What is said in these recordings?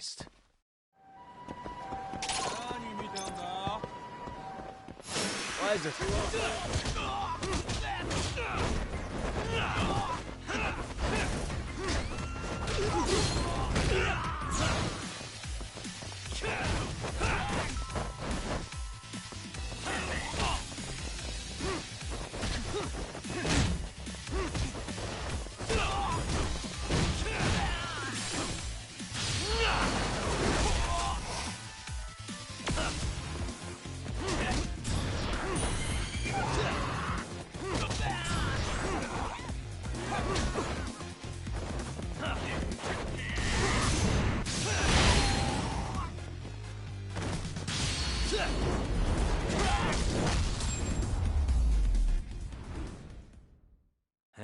waste. Why is it?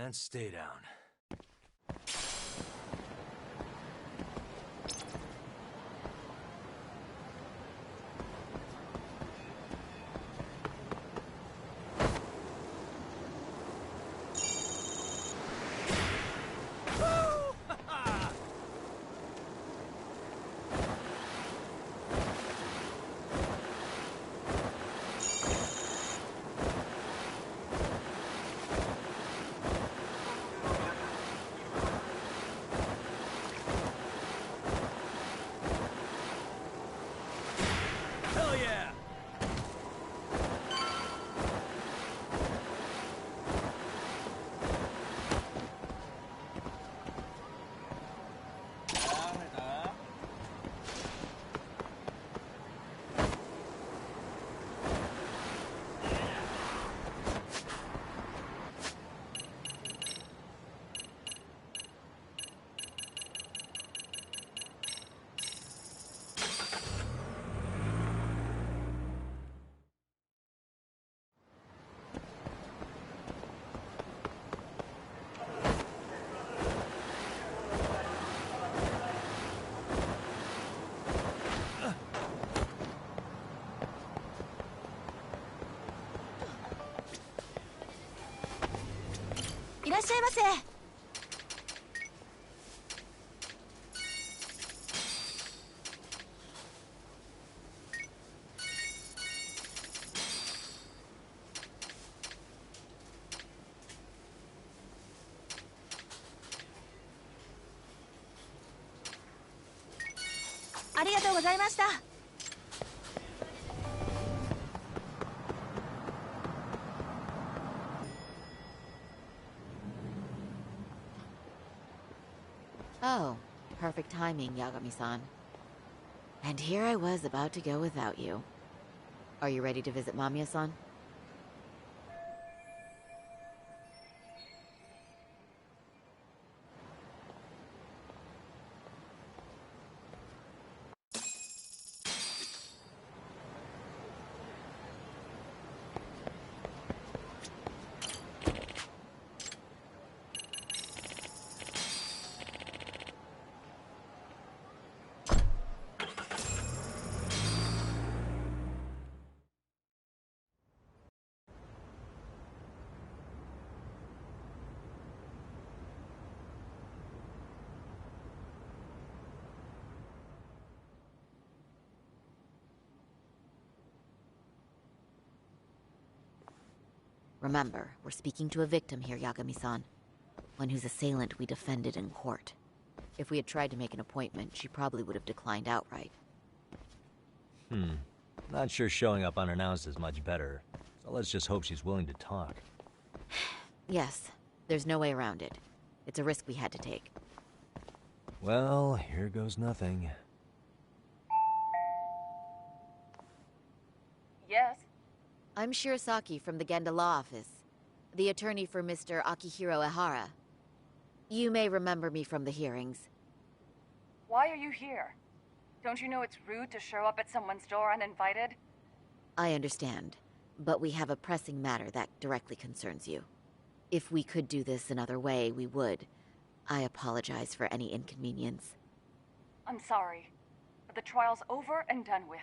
And stay down.いらっしゃいませ。ありがとうございました。Oh, perfect timing, Yagami-san. And here I was about to go without you. Are you ready to visit Mamiya-san? Remember, we're speaking to a victim here, Yagami-san. One whose assailant we defended in court. If we had tried to make an appointment, she probably would have declined outright. Not sure showing up unannounced is much better. So let's just hope she's willing to talk. Yes, there's no way around it. It's a risk we had to take. Well, here goes nothing. Yes? I'm Shirasaki from the Genda Law Office, the attorney for Mr. Akihiro Ehara. You may remember me from the hearings. Why are you here? Don't you know it's rude to show up at someone's door uninvited? I understand, but we have a pressing matter that directly concerns you. If we could do this another way, we would. I apologize for any inconvenience. I'm sorry, but the trial's over and done with.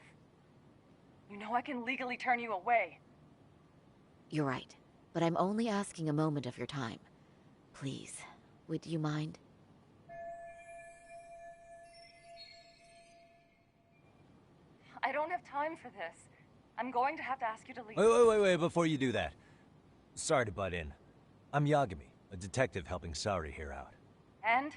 You know I can legally turn you away. You're right, but I'm only asking a moment of your time. Please, would you mind? time for this. I'm going to have to ask you to leave. Wait, before you do that. Sorry to butt in. I'm Yagami, a detective helping Sari here out. And?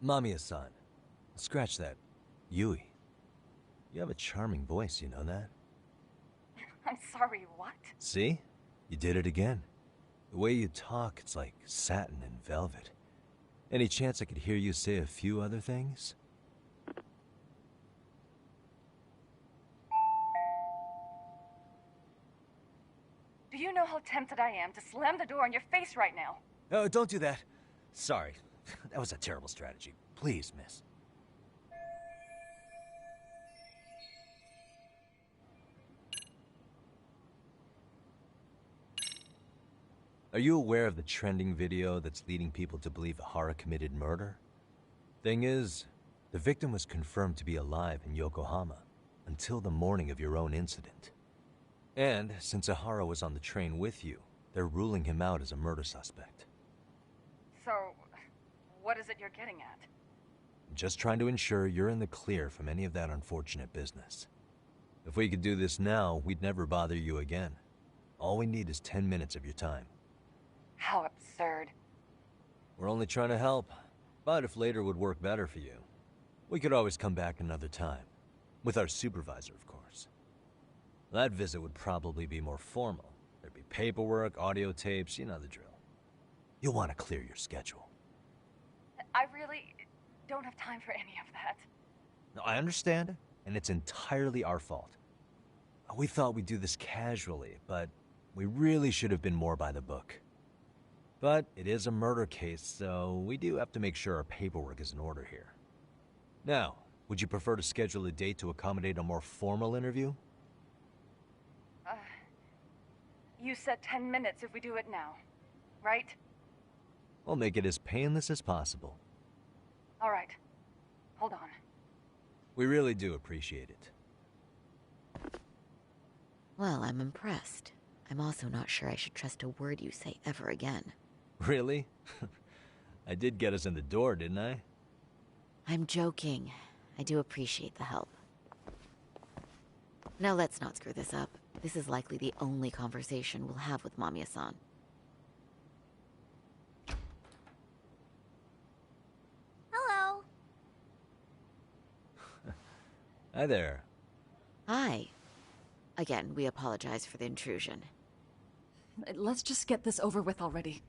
Mamiya-san. Scratch that. Yui. You have a charming voice, you know that? I'm sorry, what? See? You did it again. The way you talk, it's like satin and velvet. Any chance I could hear you say a few other things? Do you know how tempted I am to slam the door in your face right now? Oh, don't do that. Sorry. That was a terrible strategy. Please, miss. Are you aware of the trending video that's leading people to believe Ahara committed murder? Thing is, the victim was confirmed to be alive in Yokohama until the morning of your own incident. And since Ahara was on the train with you, they're ruling him out as a murder suspect. So, what is it you're getting at? Just trying to ensure you're in the clear from any of that unfortunate business. If we could do this now, we'd never bother you again. All we need is 10 minutes of your time. How absurd. We're only trying to help, but if later would work better for you, we could always come back another time. With our supervisor, of course. That visit would probably be more formal. There'd be paperwork, audio tapes, you know the drill. You'll want to clear your schedule. I really don't have time for any of that. No, I understand, and it's entirely our fault. We thought we'd do this casually, but we really should have been more by the book. But it is a murder case, so we do have to make sure our paperwork is in order here. Now, would you prefer to schedule a date to accommodate a more formal interview? You said 10 minutes if we do it now, right? We'll make it as painless as possible. All right. Hold on. We really do appreciate it. Well, I'm impressed. I'm also not sure I should trust a word you say ever again. Really? I did get us in the door, didn't I? I'm joking. I do appreciate the help. Now let's not screw this up. This is likely the only conversation we'll have with Mamiya-san. Hello. Hi there. Hi. Again, we apologize for the intrusion. Let's just get this over with already.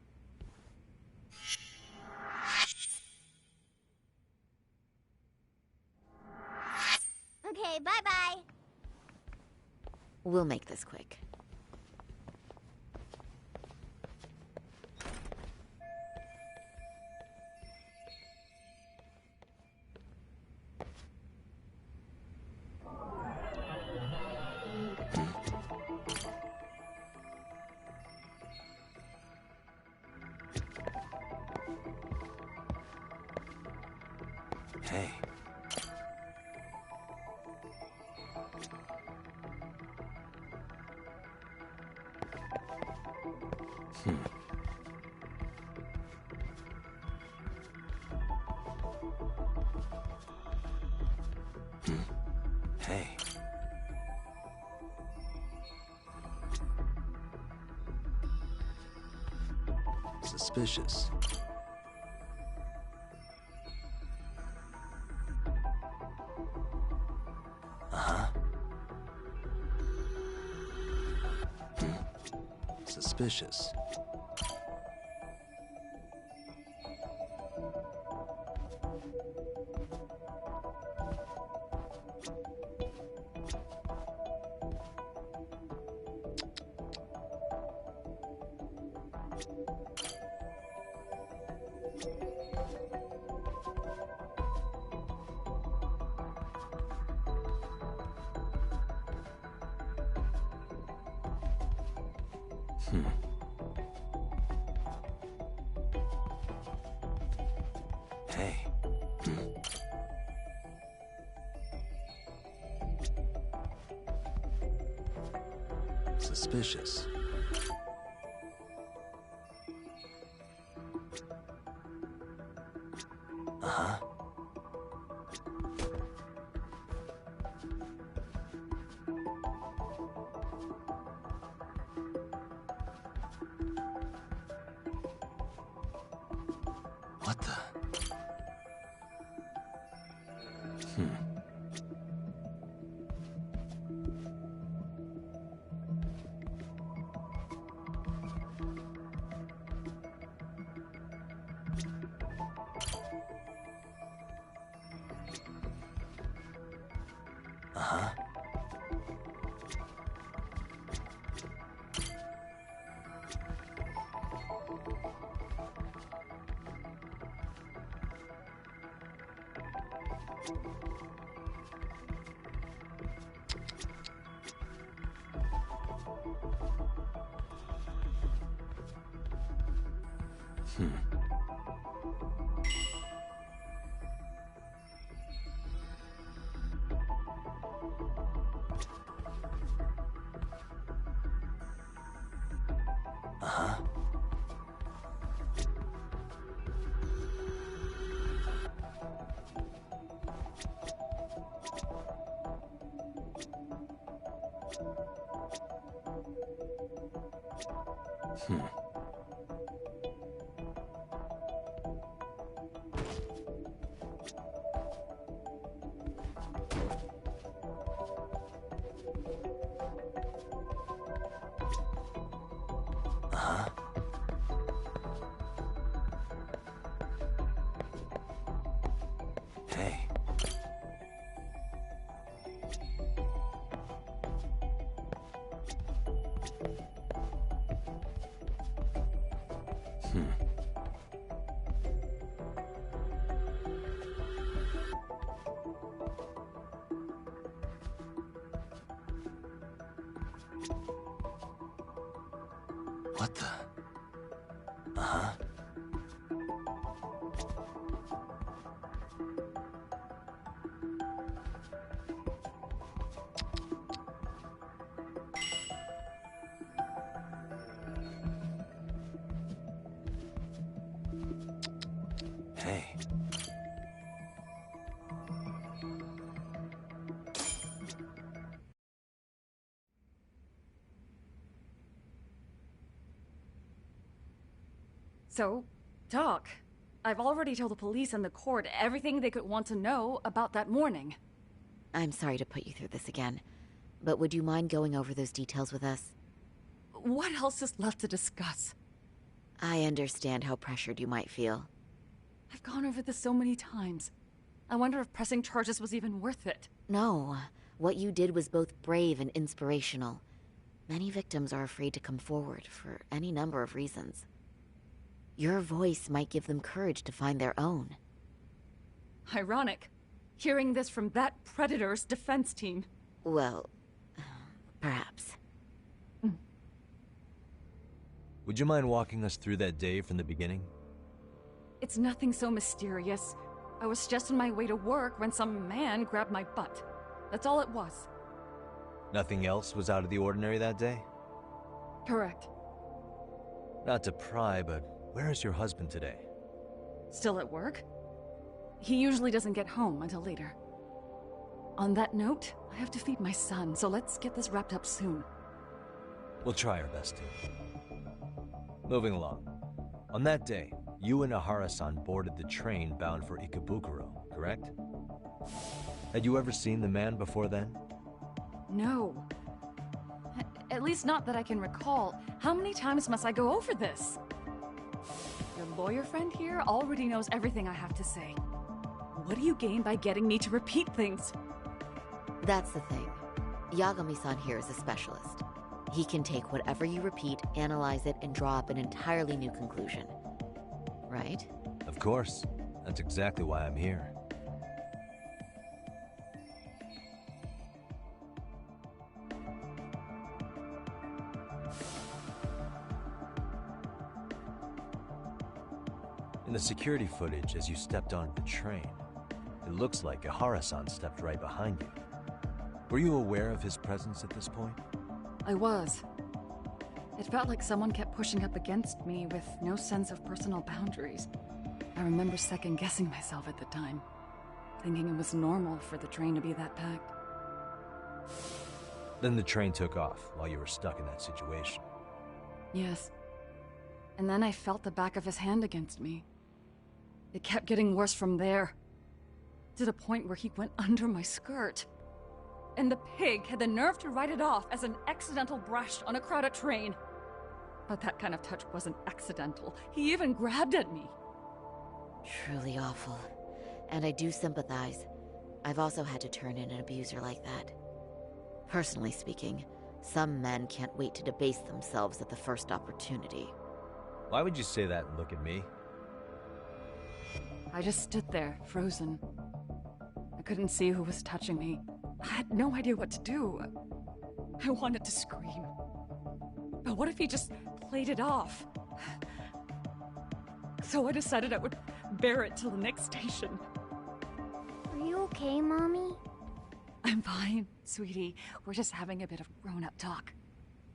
Okay, bye-bye. We'll make this quick. Hey. Hey. Suspicious. Uh-huh. Suspicious. Hey. Suspicious. What the? Hey. What the? Hey. So, Doc, I've already told the police and the court everything they could want to know about that morning. I'm sorry to put you through this again, but would you mind going over those details with us? What else is left to discuss? I understand how pressured you might feel. I've gone over this so many times. I wonder if pressing charges was even worth it. No, what you did was both brave and inspirational. Many victims are afraid to come forward for any number of reasons. Your voice might give them courage to find their own. Ironic. Hearing this from that Predator's defense team. Well, perhaps. Would you mind walking us through that day from the beginning? It's nothing so mysterious. I was just on my way to work when some man grabbed my butt. That's all it was. Nothing else was out of the ordinary that day? Correct. Not to pry, but where is your husband today? Still at work? He usually doesn't get home until later. On that note, I have to feed my son, so let's get this wrapped up soon. We'll try our best to. Moving along. On that day, you and Ahara-san boarded the train bound for Ikebukuro, correct? Had you ever seen the man before then? No. At least not that I can recall. How many times must I go over this? Your lawyer friend here already knows everything I have to say. What do you gain by getting me to repeat things? That's the thing. Yagami-san here is a specialist. He can take whatever you repeat, analyze it, and draw up an entirely new conclusion. Right? Of course. That's exactly why I'm here. In the security footage as you stepped onto the train, it looks like Ahara-san stepped right behind you. Were you aware of his presence at this point? I was. It felt like someone kept pushing up against me with no sense of personal boundaries. I remember second-guessing myself at the time, thinking it was normal for the train to be that packed. Then the train took off while you were stuck in that situation. Yes. And then I felt the back of his hand against me. It kept getting worse from there, to the point where he went under my skirt. And the pig had the nerve to write it off as an accidental brush on a crowded train. But that kind of touch wasn't accidental. He even grabbed at me. Truly awful. And I do sympathize. I've also had to turn in an abuser like that. Personally speaking, some men can't wait to debase themselves at the first opportunity. Why would you say that and look at me? I just stood there, frozen. I couldn't see who was touching me. I had no idea what to do. I wanted to scream. But what if he just played it off? So I decided I would bear it till the next station. Are you okay, Mommy? I'm fine, sweetie. We're just having a bit of grown-up talk.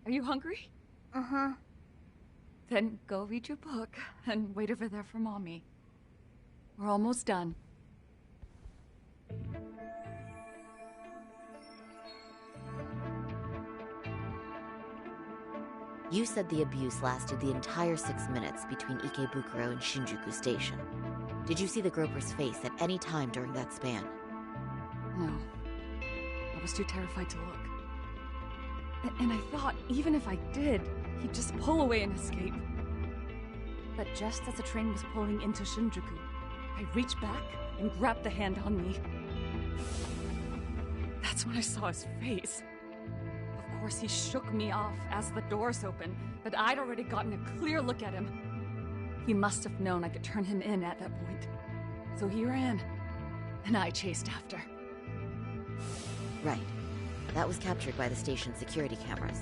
Are you hungry? Uh-huh. Then go read your book and wait over there for Mommy. We're almost done. You said the abuse lasted the entire 6 minutes between Ikebukuro and Shinjuku Station. Did you see the groper's face at any time during that span? No. I was too terrified to look. And I thought, even if I did, he'd just pull away and escape. But just as the train was pulling into Shinjuku, I reached back and grabbed the hand on me. That's when I saw his face. Of course, he shook me off as the doors opened, but I'd already gotten a clear look at him. He must have known I could turn him in at that point. So he ran, and I chased after. Right. That was captured by the station's security cameras.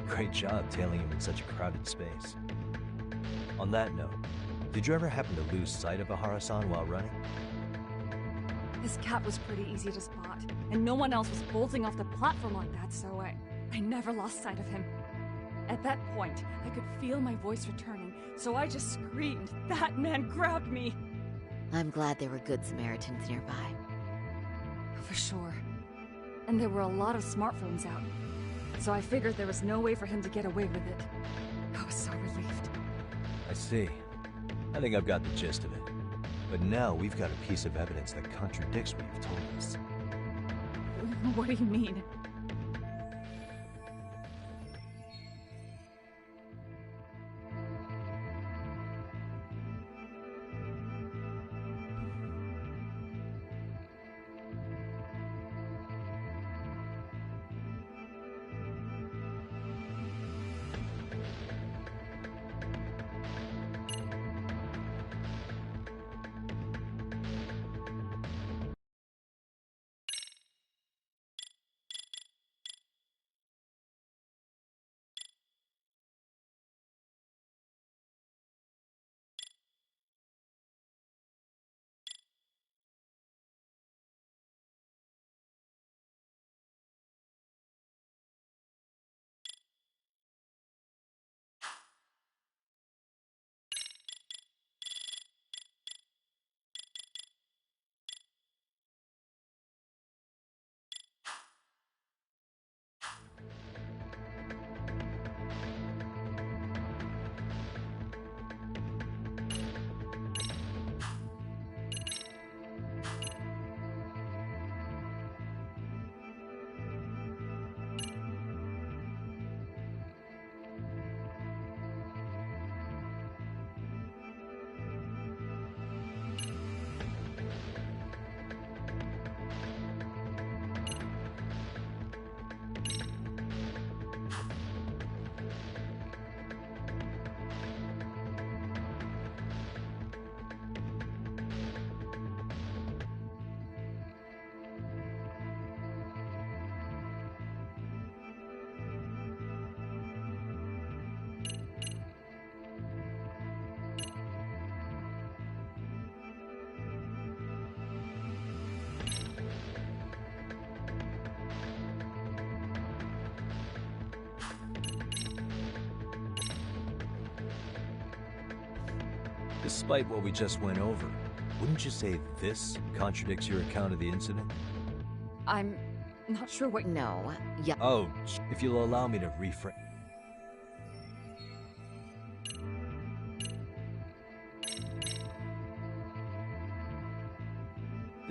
Great job tailing him in such a crowded space. On that note, did you ever happen to lose sight of Ahara-san while running? His cat was pretty easy to spot, and no one else was bolting off the platform like that, so I never lost sight of him. At that point, I could feel my voice returning, so I just screamed. That man grabbed me! I'm glad there were good Samaritans nearby. For sure. And there were a lot of smartphones out, so I figured there was no way for him to get away with it. I was so relieved. I see. I think I've got the gist of it. But now we've got a piece of evidence that contradicts what you've told us. What do you mean? Despite what we just went over, wouldn't you say this contradicts your account of the incident? I'm not sure what... No. Yeah. Oh, if you'll allow me to rephrase...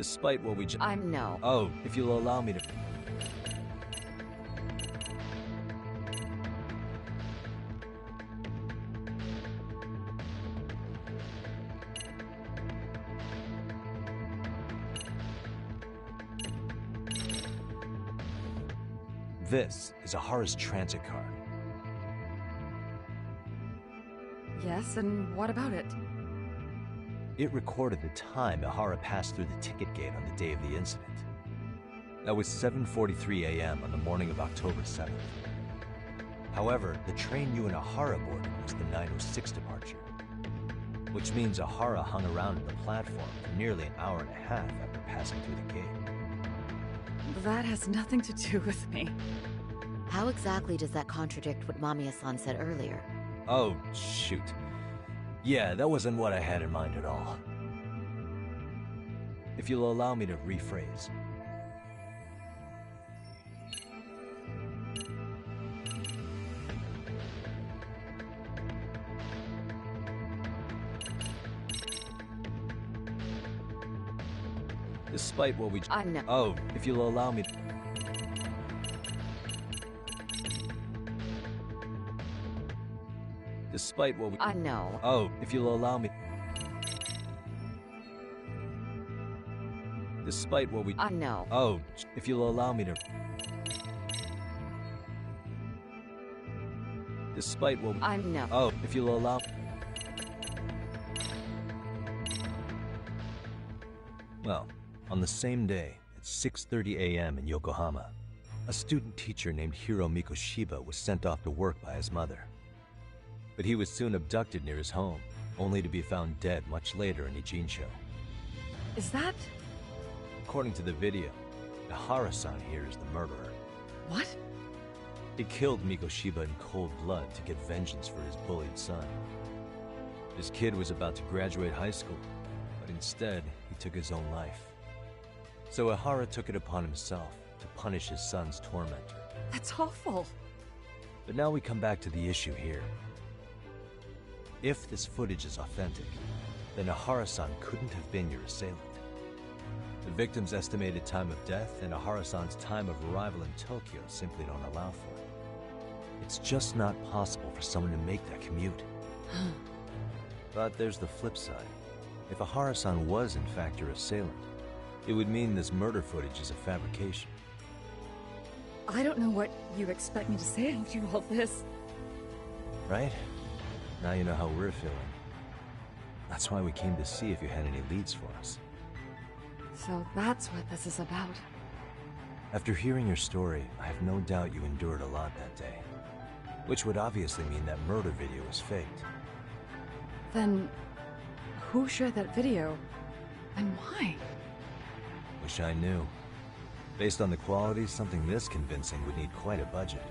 Despite what we I'm... No. Oh, if you'll allow me to... This is Ahara's transit card. Yes, and what about it? It recorded the time Ahara passed through the ticket gate on the day of the incident. That was 7:43 a.m. on the morning of October 7th. However, the train you and Ahara boarded was the 9:06 departure, which means Ahara hung around at the platform for nearly an hour and a half after passing through the gate. That has nothing to do with me. How exactly does that contradict what Mamiya-san said earlier? Oh, shoot. Yeah, that wasn't what I had in mind at all. If you'll allow me to rephrase. Despite what we... No. Oh, if you'll allow me to... Despite what we... No. Oh, if you'll allow me... Despite what we... No. Oh, if you'll allow me to... Despite what we... No. Oh, if you'll allow... Well, on the same day, at 6:30 a.m. in Yokohama, a student teacher named Hiro Mikoshiba was sent off to work by his mother. But he was soon abducted near his home, only to be found dead much later in Ijincho. Is that... According to the video, Ahara-san here is the murderer. what? He killed Mikoshiba in cold blood to get vengeance for his bullied son. His kid was about to graduate high school, but instead, he took his own life. So Ahara took it upon himself to punish his son's tormentor. That's awful. But now we come back to the issue here. If this footage is authentic, then Ahara-san couldn't have been your assailant. The victim's estimated time of death and Ahara-san's time of arrival in Tokyo simply don't allow for it. It's just not possible for someone to make that commute. But there's the flip side. If Ahara-san was in fact your assailant, it would mean this murder footage is a fabrication. I don't know what you expect me to say after all this. Right? Now you know how we're feeling. That's why we came to see if you had any leads for us. So that's what this is about. After hearing your story, I have no doubt you endured a lot that day. Which would obviously mean that murder video was faked. Then... who shared that video? And why? Wish I knew. Based on the quality, something this convincing would need quite a budget.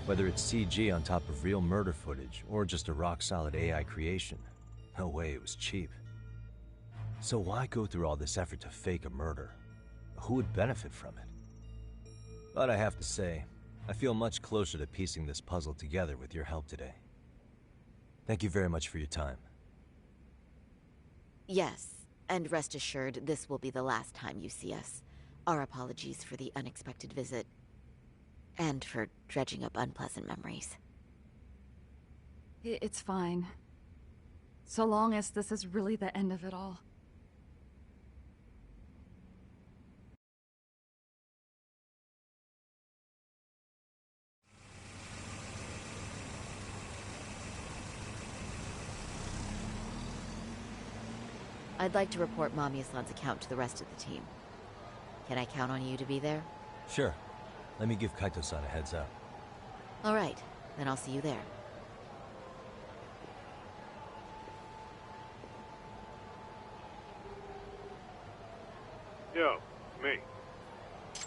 Whether it's CG on top of real murder footage, or just a rock-solid AI creation, no way it was cheap. So why go through all this effort to fake a murder? Who would benefit from it? But I have to say, I feel much closer to piecing this puzzle together with your help today. Thank you very much for your time. Yes, and rest assured, this will be the last time you see us. Our apologies for the unexpected visit. And for dredging up unpleasant memories. It's fine. So long as this is really the end of it all. I'd like to report Mamiya-san's account to the rest of the team. Can I count on you to be there? Sure. Let me give Kaito-san a heads up. All right, then I'll see you there. Yo, me.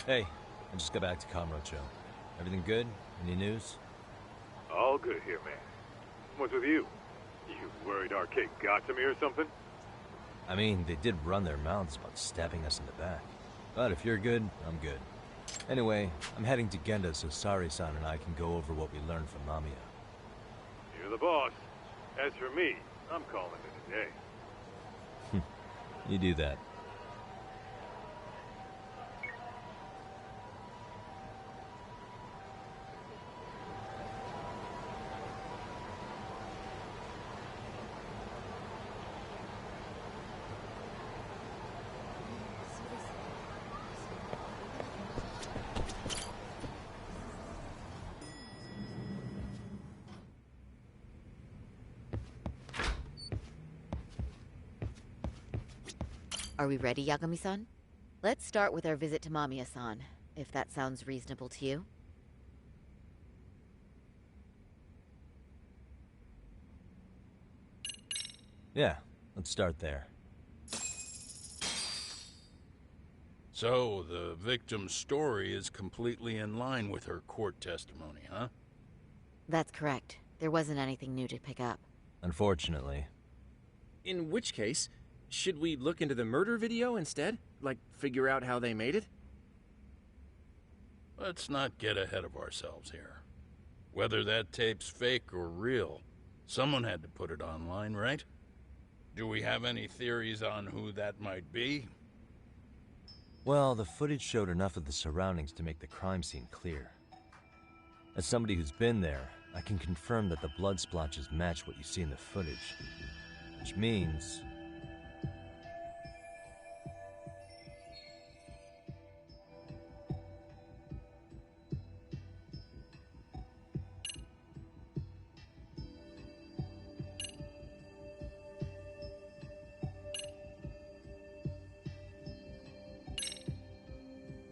Hey, I just got back to Kamurocho. Everything good? Any news? All good here, man. What's with you? You worried Arcade got to me or something? I mean, they did run their mouths about stabbing us in the back. But if you're good, I'm good. Anyway, I'm heading to Genda so Sari-san and I can go over what we learned from Mamiya. You're the boss. As for me, I'm calling it a day. You do that. Are we ready, Yagami-san? Let's start with our visit to Mamiya-san, if that sounds reasonable to you. Yeah, let's start there. So, the victim's story is completely in line with her court testimony, huh? That's correct. There wasn't anything new to pick up. Unfortunately. In which case, should we look into the murder video instead? Like, figure out how they made it? Let's not get ahead of ourselves here. Whether that tape's fake or real, someone had to put it online, right? Do we have any theories on who that might be? Well, the footage showed enough of the surroundings to make the crime scene clear. As somebody who's been there, I can confirm that the blood splotches match what you see in the footage. Which means...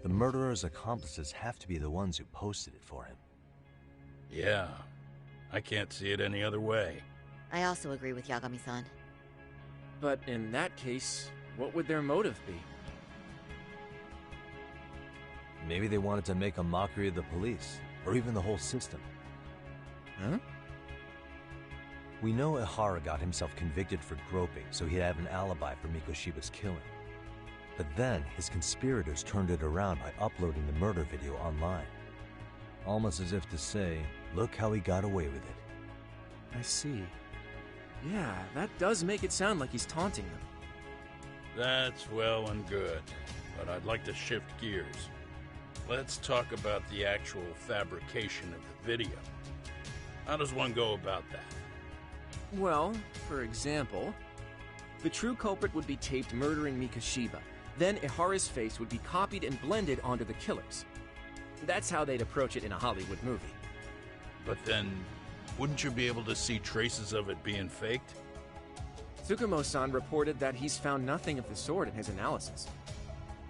the murderer's accomplices have to be the ones who posted it for him. Yeah, I can't see it any other way. I also agree with Yagami-san. But in that case, what would their motive be? Maybe they wanted to make a mockery of the police, or even the whole system. Huh? We know Ihara got himself convicted for groping, so he'd have an alibi for Mikoshiba's killing. But then, his conspirators turned it around by uploading the murder video online. Almost as if to say, look how he got away with it. I see. Yeah, that does make it sound like he's taunting them. That's well and good, but I'd like to shift gears. Let's talk about the actual fabrication of the video. How does one go about that? Well, for example, the true culprit would be taped murdering Mikoshiba. Then Ihara's face would be copied and blended onto the killers. That's how they'd approach it in a Hollywood movie. But then, wouldn't you be able to see traces of it being faked? Tsukumo-san reported that he's found nothing of the sort in his analysis.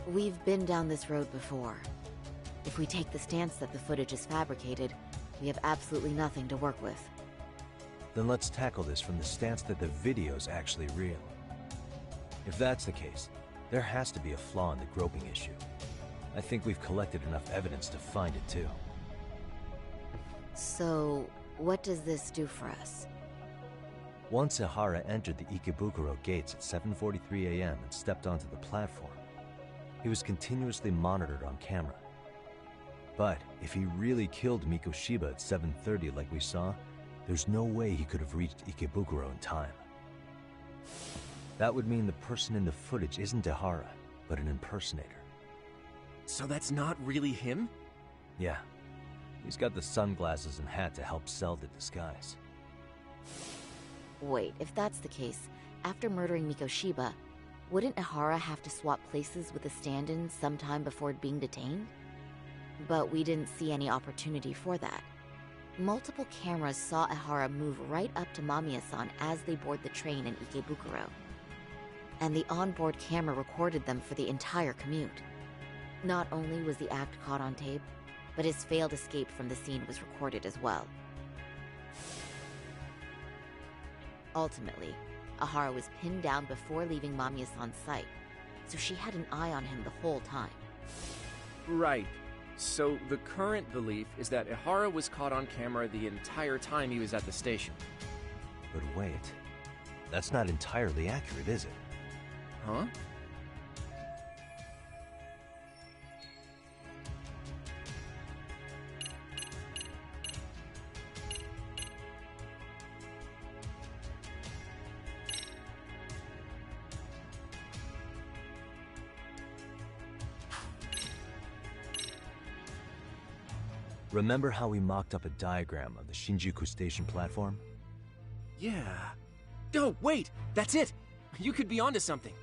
We've been down this road before. If we take the stance that the footage is fabricated, we have absolutely nothing to work with. Then let's tackle this from the stance that the video's actually real. If that's the case, there has to be a flaw in the groping issue. I think we've collected enough evidence to find it too. So, what does this do for us? Once Ihara entered the Ikebukuro gates at 7:43 a.m. and stepped onto the platform, he was continuously monitored on camera. But if he really killed Mikoshiba at 7:30 like we saw, there's no way he could have reached Ikebukuro in time. That would mean the person in the footage isn't Ihara, but an impersonator. So that's not really him? Yeah. He's got the sunglasses and hat to help sell the disguise. Wait, if that's the case, after murdering Mikoshiba, wouldn't Ihara have to swap places with the stand-in sometime before being detained? But we didn't see any opportunity for that. Multiple cameras saw Ihara move right up to Mamiya-san as they board the train in Ikebukuro. And the onboard camera recorded them for the entire commute. Not only was the act caught on tape, but his failed escape from the scene was recorded as well. Ultimately, Ihara was pinned down before leaving Mamiya-san's sight, so she had an eye on him the whole time. Right. So the current belief is that Ihara was caught on camera the entire time he was at the station. But wait, that's not entirely accurate, is it? Huh? Remember how we mocked up a diagram of the Shinjuku station platform? Yeah. Oh, wait! That's it! You could be onto something.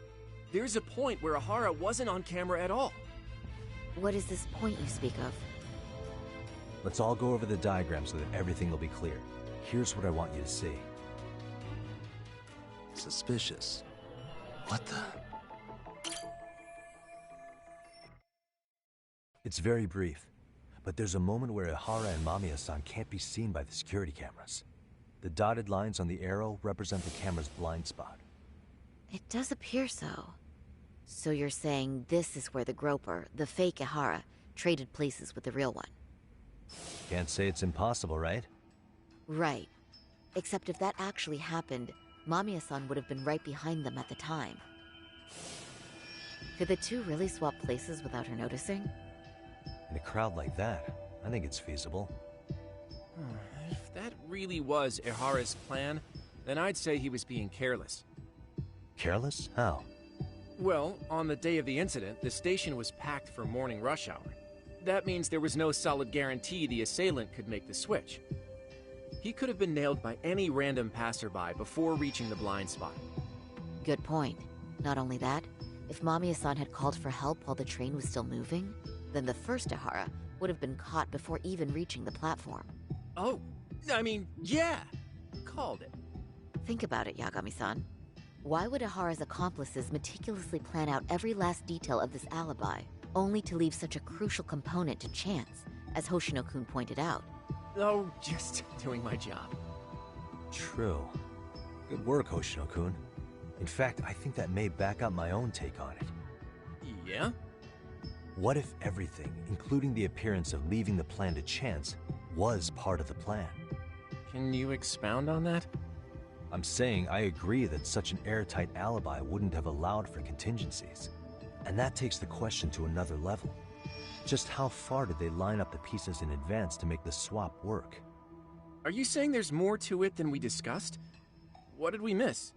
There's a point where Ihara wasn't on camera at all. What is this point you speak of? Let's all go over the diagram so that everything will be clear. Here's what I want you to see. Suspicious. What the? It's very brief, but there's a moment where Ihara and Mamiya-san can't be seen by the security cameras. The dotted lines on the arrow represent the camera's blind spot. It does appear so. So you're saying this is where the Groper, the fake Ihara, traded places with the real one? Can't say it's impossible, right? Right. Except if that actually happened, Mamiya-san would have been right behind them at the time. Could the two really swap places without her noticing? In a crowd like that, I think it's feasible. If that really was Ihara's plan, then I'd say he was being careless. Careless? How? Well, on the day of the incident, the station was packed for morning rush hour. That means there was no solid guarantee the assailant could make the switch. He could have been nailed by any random passerby before reaching the blind spot. Good point. Not only that, if Mamiya-san had called for help while the train was still moving, then the first Ihara would have been caught before even reaching the platform. Oh, I mean, yeah! Called it. Think about it, Yagami-san. Why would Ihara's accomplices meticulously plan out every last detail of this alibi, only to leave such a crucial component to chance, as Hoshino-kun pointed out? Oh, just doing my job. True. Good work, Hoshino-kun. In fact, I think that may back up my own take on it. Yeah? What if everything, including the appearance of leaving the plan to chance, was part of the plan? Can you expound on that? I'm saying I agree that such an airtight alibi wouldn't have allowed for contingencies. And that takes the question to another level. Just how far did they line up the pieces in advance to make the swap work? Are you saying there's more to it than we discussed? What did we miss?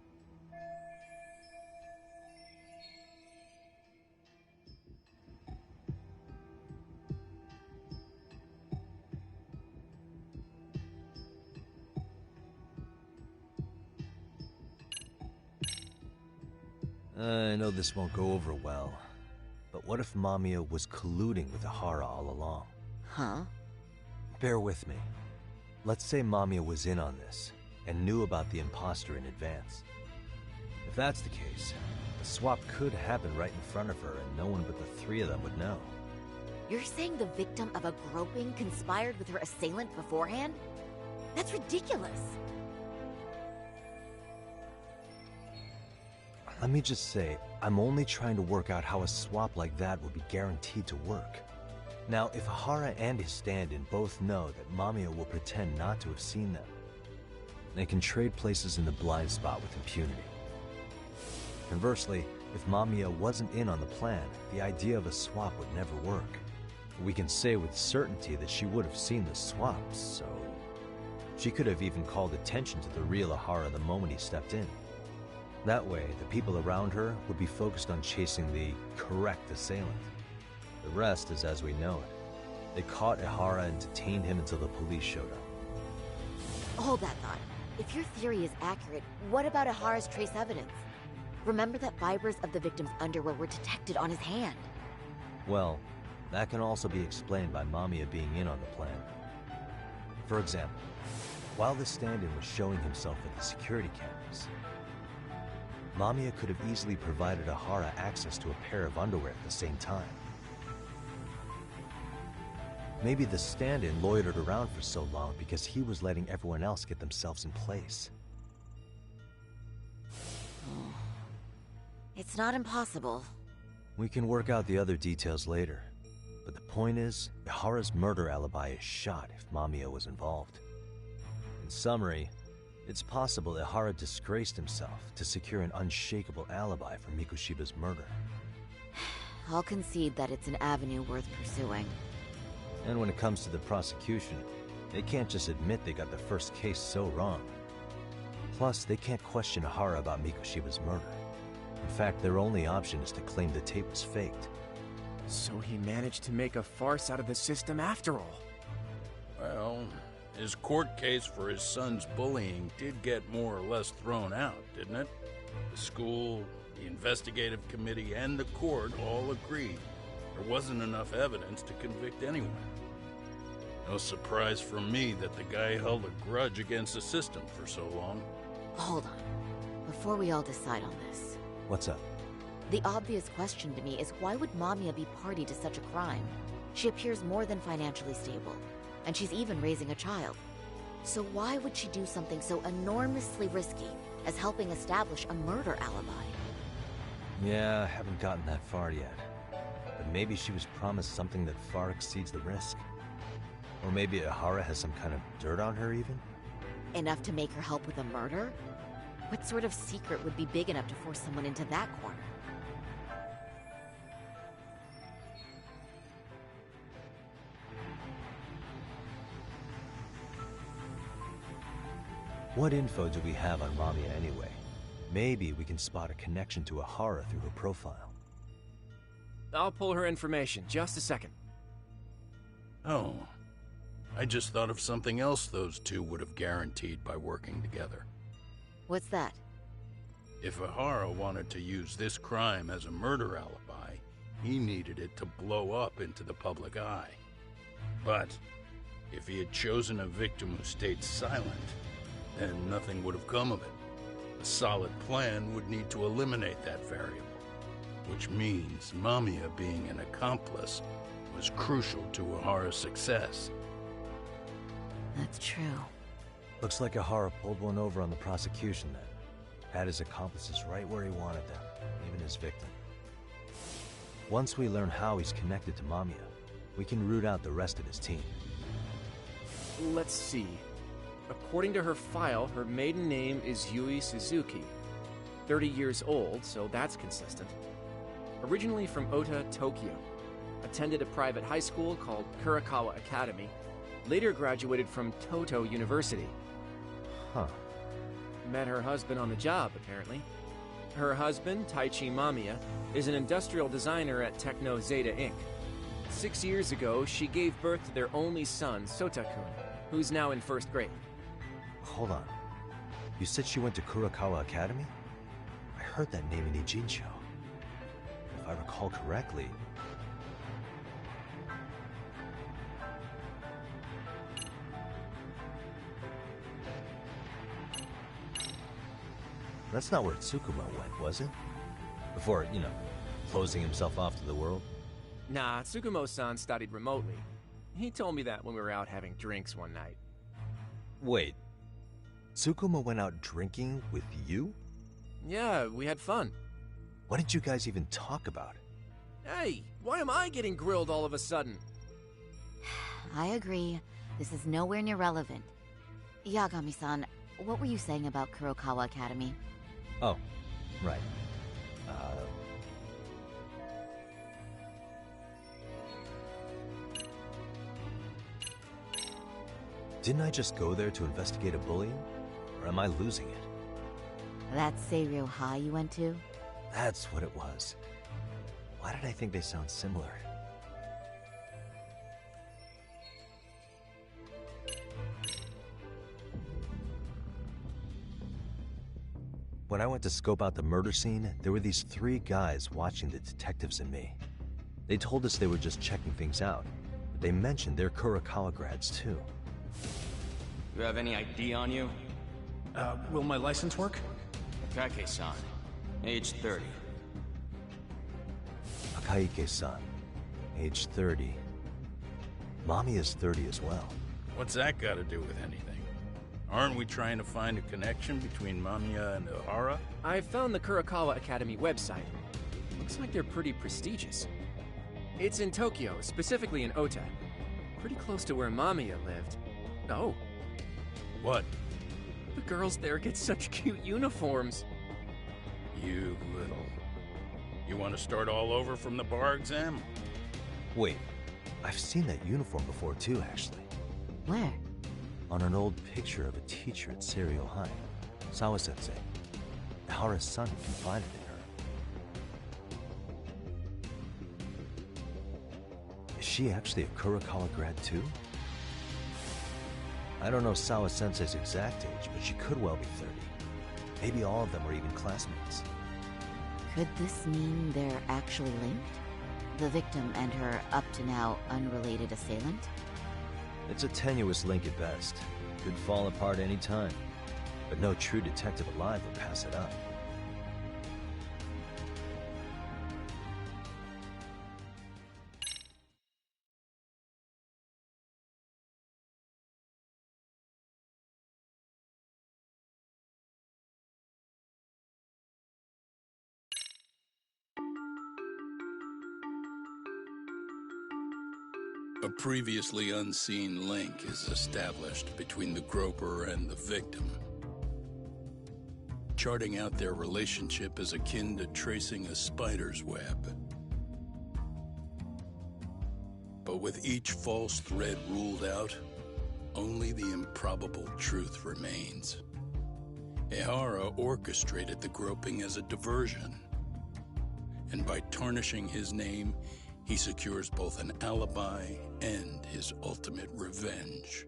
I know this won't go over well, but what if Mamiya was colluding with Ihara all along? Huh? Bear with me. Let's say Mamiya was in on this, and knew about the imposter in advance. If that's the case, the swap could happen right in front of her and no one but the three of them would know. You're saying the victim of a groping conspired with her assailant beforehand? That's ridiculous! Let me just say, I'm only trying to work out how a swap like that would be guaranteed to work. Now, if Ihara and his stand-in both know that Mamiya will pretend not to have seen them, they can trade places in the blind spot with impunity. Conversely, if Mamiya wasn't in on the plan, the idea of a swap would never work. We can say with certainty that she would have seen the swaps, so... she could have even called attention to the real Ihara the moment he stepped in. That way, the people around her would be focused on chasing the correct assailant. The rest is as we know it. They caught Ihara and detained him until the police showed up. Hold that thought. If your theory is accurate, what about Ihara's trace evidence? Remember that fibers of the victim's underwear were detected on his hand. Well, that can also be explained by Mamiya being in on the plan. For example, while the stand-in was showing himself at the security cameras, Mamiya could have easily provided Ihara access to a pair of underwear at the same time. Maybe the stand-in loitered around for so long because he was letting everyone else get themselves in place. It's not impossible. We can work out the other details later. But the point is, Ihara's murder alibi is shot if Mamiya was involved. In summary, it's possible Ihara disgraced himself to secure an unshakable alibi for Mikushiba's murder. I'll concede that it's an avenue worth pursuing. And when it comes to the prosecution, they can't just admit they got the first case so wrong. Plus, they can't question Ihara about Mikushiba's murder. In fact, their only option is to claim the tape was faked. So he managed to make a farce out of the system after all. Well, his court case for his son's bullying did get more or less thrown out, didn't it? The school, the investigative committee, and the court all agreed there wasn't enough evidence to convict anyone. No surprise for me that the guy held a grudge against the system for so long. Hold on. Before we all decide on this, What's up? The obvious question to me is why would Mamiya be party to such a crime? She appears more than financially stable, and she's even raising a child. So why would she do something so enormously risky as helping establish a murder alibi? Yeah, I haven't gotten that far yet. But maybe she was promised something that far exceeds the risk. Or maybe Ahara has some kind of dirt on her even? Enough to make her help with a murder? What sort of secret would be big enough to force someone into that corner? What info do we have on Mamiya anyway? Maybe we can spot a connection to Ahara through her profile. I'll pull her information. Just a second. Oh. I just thought of something else those two would have guaranteed by working together. What's that? If Ahara wanted to use this crime as a murder alibi, he needed it to blow up into the public eye. But if he had chosen a victim who stayed silent, then nothing would have come of it. A solid plan would need to eliminate that variable, which means Mamiya being an accomplice was crucial to Ahara's success. That's true. Looks like Ahara pulled one over on the prosecution then. Had his accomplices right where he wanted them, even his victim. Once we learn how he's connected to Mamiya, we can root out the rest of his team. Let's see. According to her file, her maiden name is Yui Suzuki. 30 years old, so that's consistent. Originally from Ota, Tokyo. Attended a private high school called Kurakawa Academy. Later graduated from Toto University. Huh. Met her husband on the job, apparently. Her husband, Taichi Mamiya, is an industrial designer at Techno Zeta Inc. 6 years ago, she gave birth to their only son, Sota-kun, who's now in first grade. Hold on. You said she went to Kurakawa Academy? I heard that name in Ijincho. If I recall correctly... That's not where Tsukuma went, was it? Before, closing himself off to the world? Nah, Tsukumo-san studied remotely. He told me that when we were out having drinks one night. Wait. Tsukuma went out drinking with you? Yeah, we had fun. What did you guys even talk about? Hey, why am I getting grilled all of a sudden? I agree. This is nowhere near relevant. Yagami-san, what were you saying about Kurokawa Academy? Oh, right. Didn't I just go there to investigate a bullying? Or am I losing it? That Seiryo High you went to? That's what it was. Why did I think they sound similar? When I went to scope out the murder scene, there were these 3 guys watching the detectives and me. They told us they were just checking things out, but they mentioned they're Kurakawa grads too. You have any ID on you? Will my license work? Kake-san, age 30. Akaike-san, age 30. Mommy is 30 as well. What's that got to do with anything? Aren't we trying to find a connection between Mamiya and Ahara? I found the Kurakawa Academy website. Looks like they're pretty prestigious. It's in Tokyo, specifically in Ota. Pretty close to where Mamiya lived. Oh. What? The girls there get such cute uniforms. You little... You want to start all over from the bar exam? Wait, I've seen that uniform before too, actually. Where? On an old picture of a teacher at Seiryo High, Sawa-sensei. Ahara's son confided in her. Is she actually a Kurakawa grad too? I don't know Sawa-sensei's exact age, but she could well be 30. Maybe all of them are even classmates. Could this mean they're actually linked? The victim and her up-to-now unrelated assailant? It's a tenuous link at best. Could fall apart any time. But no true detective alive would pass it up. A previously unseen link is established between the groper and the victim. Charting out their relationship is akin to tracing a spider's web. But with each false thread ruled out, only the improbable truth remains. Ehara orchestrated the groping as a diversion. And by tarnishing his name, he secures both an alibi and his ultimate revenge.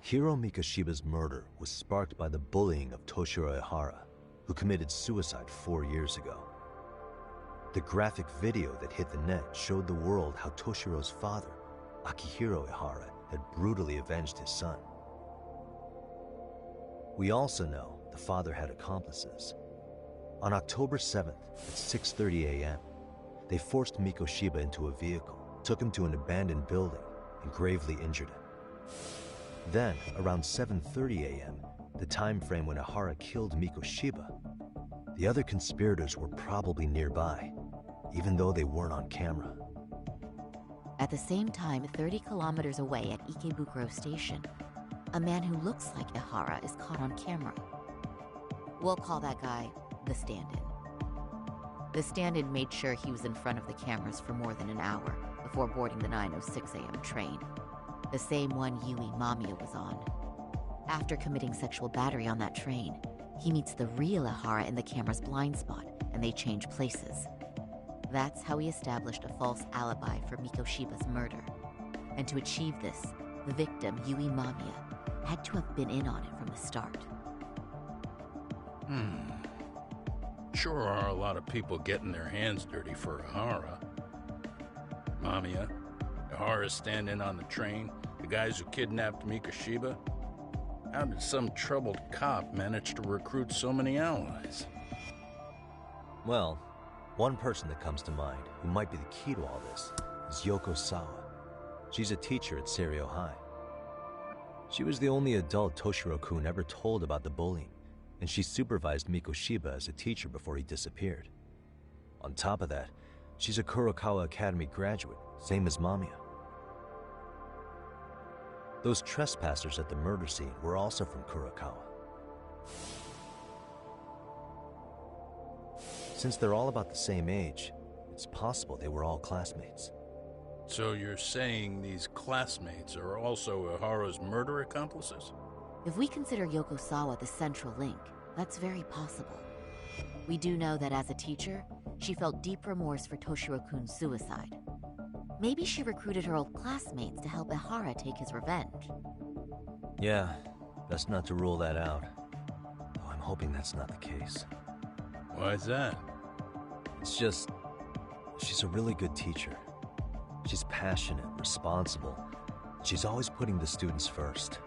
Hiro Mikoshiba's murder was sparked by the bullying of Toshiro Ehara, who committed suicide 4 years ago. The graphic video that hit the net showed the world how Toshiro's father, Akihiro Ehara, had brutally avenged his son. We also know the father had accomplices. On October 7th at 6:30 a.m., they forced Mikoshiba into a vehicle, took him to an abandoned building, and gravely injured him. Then, around 7:30 a.m., the time frame when Ehara killed Mikoshiba, the other conspirators were probably nearby, even though they weren't on camera. At the same time, 30 kilometers away at Ikebukuro Station, a man who looks like Ehara is caught on camera. We'll call that guy the stand-in. The stand-in made sure he was in front of the cameras for more than an hour before boarding the 9:06 a.m. train, the same one Yui Mamiya was on. After committing sexual battery on that train, he meets the real Ehara in the camera's blind spot, and they change places. That's how he established a false alibi for Mikoshiba's murder. And to achieve this, the victim, Yui Mamiya, had to have been in on it from the start. Sure are a lot of people getting their hands dirty for Ehara. Mamiya, Ehara stand-in on the train, the guys who kidnapped Mikoshiba. How did some troubled cop manage to recruit so many allies? Well, one person that comes to mind who might be the key to all this is Yoko Sawa. She's a teacher at Seiryo High. She was the only adult Toshiro-kun ever told about the bullying, and she supervised Mikoshiba as a teacher before he disappeared. On top of that, she's a Kurokawa Academy graduate, same as Mamiya. Those trespassers at the murder scene were also from Kurokawa. Since they're all about the same age, it's possible they were all classmates. So you're saying these classmates are also Ehara's murder accomplices? If we consider Yoko Sawa the central link, that's very possible. We do know that as a teacher, she felt deep remorse for Toshiro-kun's suicide. Maybe she recruited her old classmates to help Ehara take his revenge. Yeah, best not to rule that out. Though I'm hoping that's not the case. Why's that? It's just, she's a really good teacher. She's passionate, responsible. She's always putting the students first.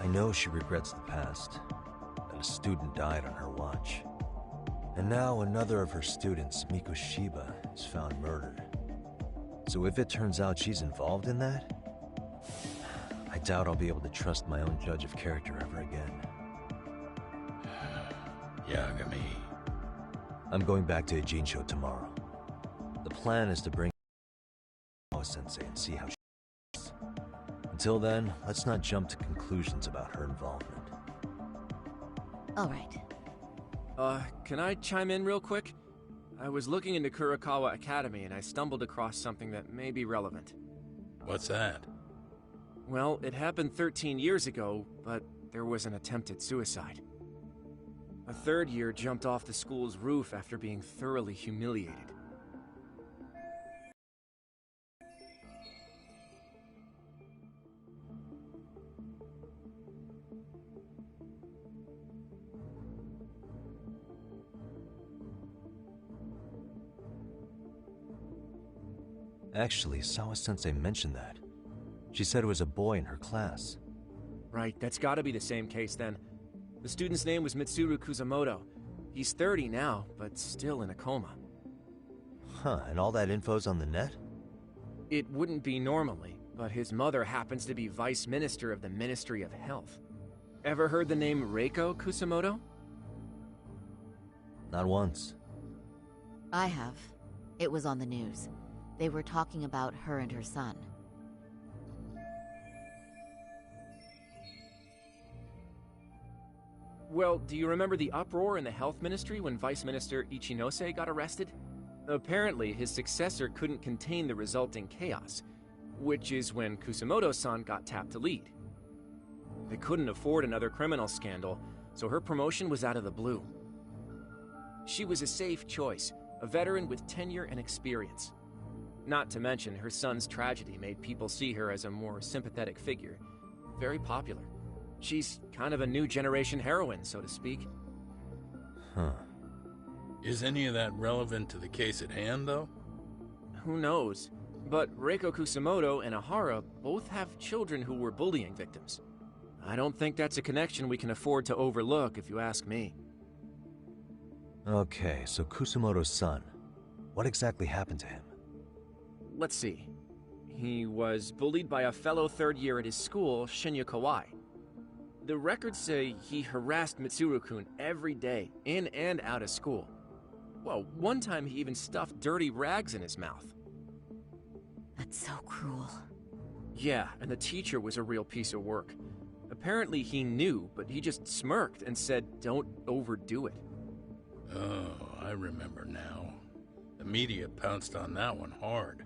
I know she regrets the past, that a student died on her watch. And now another of her students, Mikoshiba, is found murdered. So if it turns out she's involved in that, I doubt I'll be able to trust my own judge of character ever again. Yagami. I'm going back to Ijincho tomorrow. The plan is to bring Sensei and see how she is. Until then, let's not jump to conclusions about her involvement. All right. Can I chime in real quick? I was looking into Kurokawa Academy and I stumbled across something that may be relevant. What's that? Well, it happened 13 years ago, but there was an attempted suicide. A third year jumped off the school's roof after being thoroughly humiliated. Actually, Sawa-sensei mentioned that. She said it was a boy in her class. Right, that's gotta be the same case then. The student's name was Mitsuru Kusamoto. He's 30 now, but still in a coma. Huh, and all that info's on the net? It wouldn't be normally, but his mother happens to be Vice Minister of the Ministry of Health. Ever heard the name Reiko Kusamoto? Not once. I have. It was on the news. They were talking about her and her son. Well, do you remember the uproar in the health ministry when Vice Minister Ichinose got arrested? Apparently, his successor couldn't contain the resulting chaos, which is when Kusamoto-san got tapped to lead. They couldn't afford another criminal scandal, so her promotion was out of the blue. She was a safe choice, a veteran with tenure and experience. Not to mention, her son's tragedy made people see her as a more sympathetic figure. Very popular. She's kind of a new generation heroine, so to speak. Huh. Is any of that relevant to the case at hand, though? Who knows? But Reiko Kusamoto and Ahara both have children who were bullying victims. I don't think that's a connection we can afford to overlook, if you ask me. Okay, so Kusamoto's son. What exactly happened to him? Let's see. He was bullied by a fellow third year at his school, Shinya Kawai. The records say he harassed Mitsuru-kun every day, in and out of school. Well, one time he even stuffed dirty rags in his mouth. That's so cruel. Yeah, and the teacher was a real piece of work. Apparently he knew, but he just smirked and said, "Don't overdo it." Oh, I remember now. The media pounced on that one hard.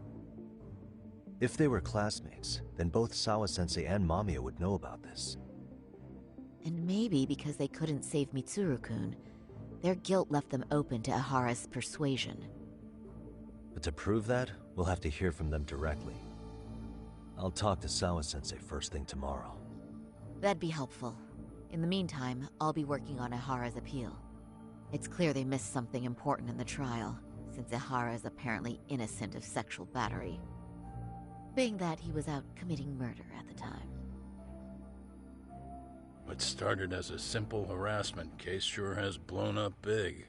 If they were classmates, then both Sawa-sensei and Mamiya would know about this. And maybe because they couldn't save Mitsuru-kun, their guilt left them open to Ahara's persuasion. But to prove that, we'll have to hear from them directly. I'll talk to Sawa-sensei first thing tomorrow. That'd be helpful. In the meantime, I'll be working on Ahara's appeal. It's clear they missed something important in the trial, since Ahara is apparently innocent of sexual battery. Being that he was out committing murder at the time. What started as a simple harassment case sure has blown up big.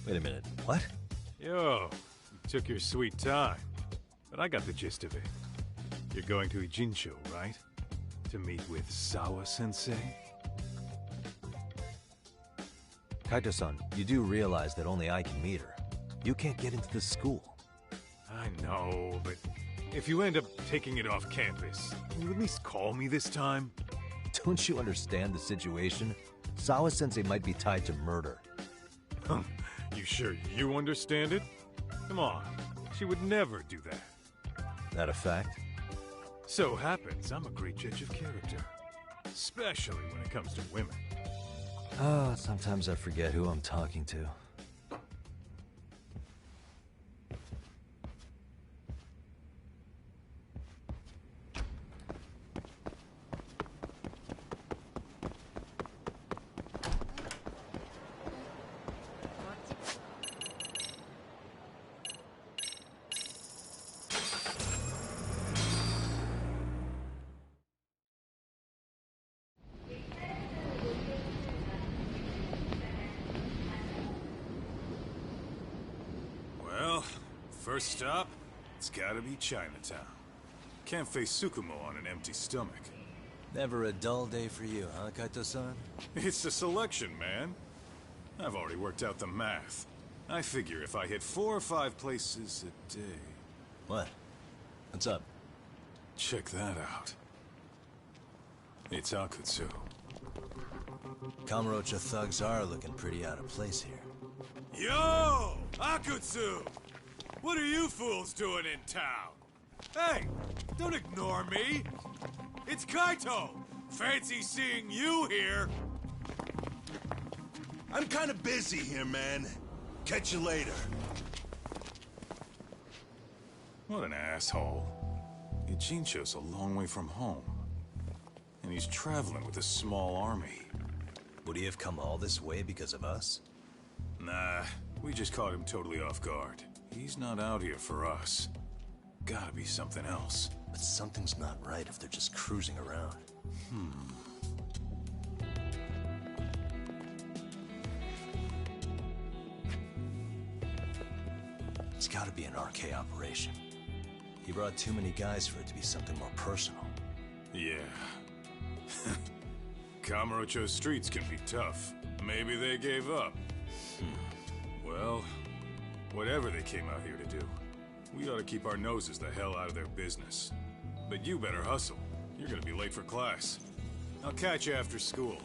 Wait a minute, what? Yo, you took your sweet time. But I got the gist of it. You're going to Ijincho, right? To meet with Sawa-sensei? Kaito-san, you do realize that only I can meet her. You can't get into the school. I know, but if you end up taking it off campus, can you at least call me this time? Don't you understand the situation? Sawa-sensei might be tied to murder. You sure you understand it? Come on, she would never do that. That a fact? So happens I'm a great judge of character. Especially when it comes to women. Ah, sometimes I forget who I'm talking to. Well, first stop, it's gotta be Chinatown. Can't face Tsukumo on an empty stomach. Never a dull day for you, huh, Kaito-san? It's the selection, man. I've already worked out the math. I figure if I hit 4 or 5 places a day... What? What's up? Check that out. It's Akutsu. Kamurocho thugs are looking pretty out of place here. Yo! Akutsu! What are you fools doing in town? Hey! Don't ignore me! It's Kaito! Fancy seeing you here! I'm kinda busy here, man. Catch you later. What an asshole. Ijincho's a long way from home. And he's traveling with a small army. Would he have come all this way because of us? Nah, we just caught him totally off guard. He's not out here for us. Gotta be something else. But something's not right if they're just cruising around. It's gotta be an RK operation. He brought too many guys for it to be something more personal. Yeah. Kamurocho streets can be tough. Maybe they gave up. Well, whatever they came out here to do, we ought to keep our noses the hell out of their business. But you better hustle. You're gonna be late for class. I'll catch you after school.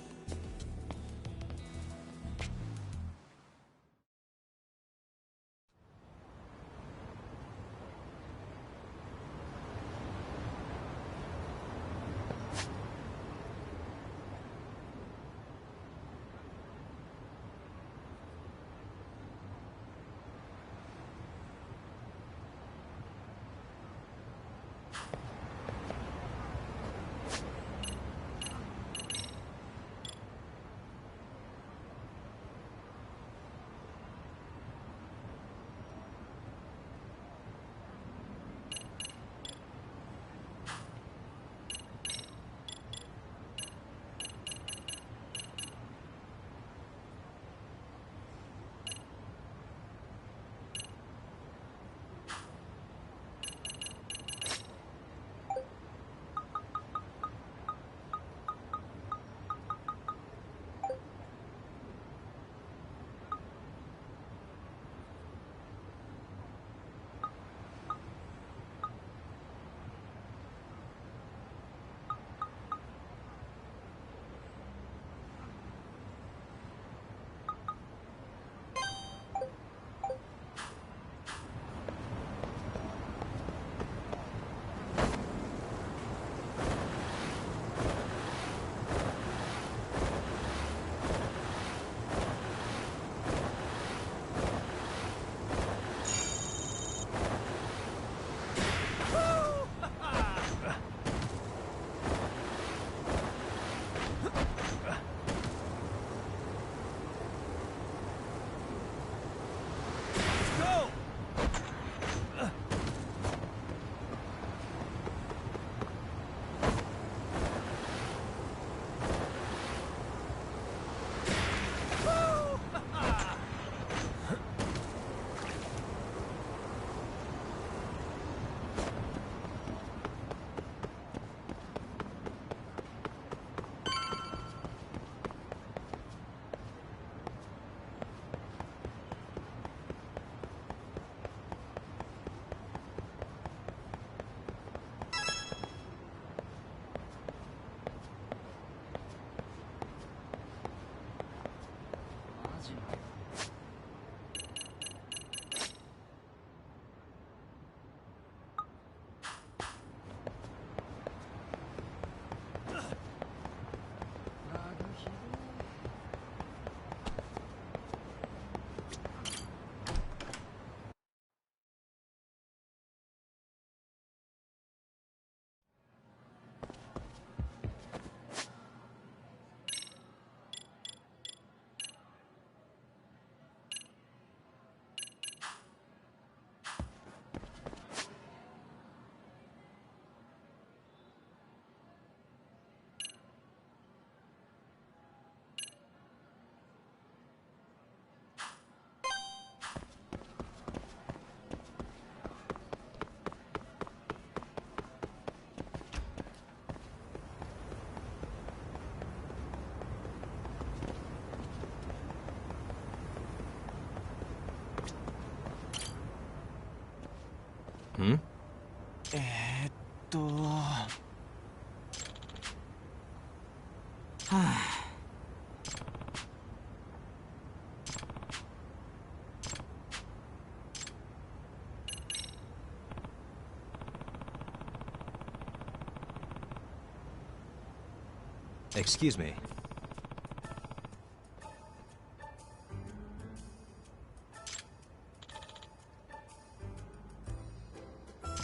Excuse me.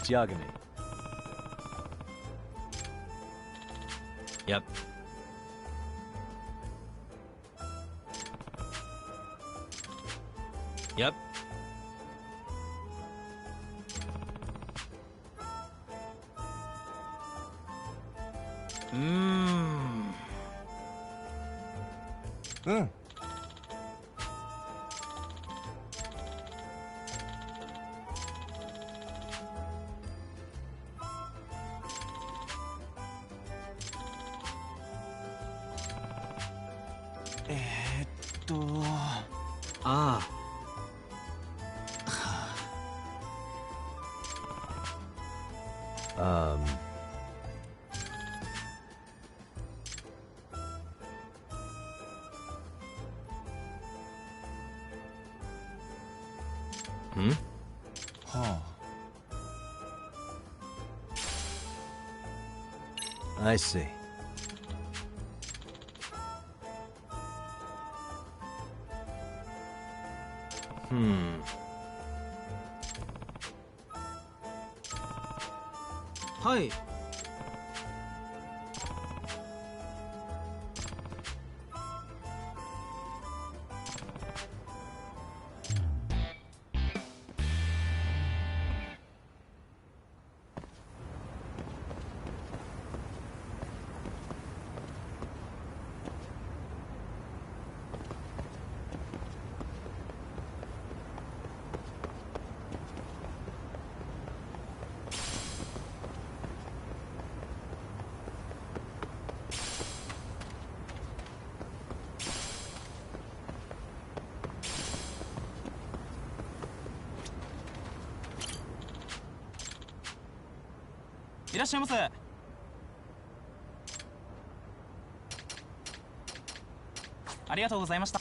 Yagami. Yep. Yep. Ah. Um. Hmm? Huh. I see. Hi.いらっしゃいませ。ありがとうございました。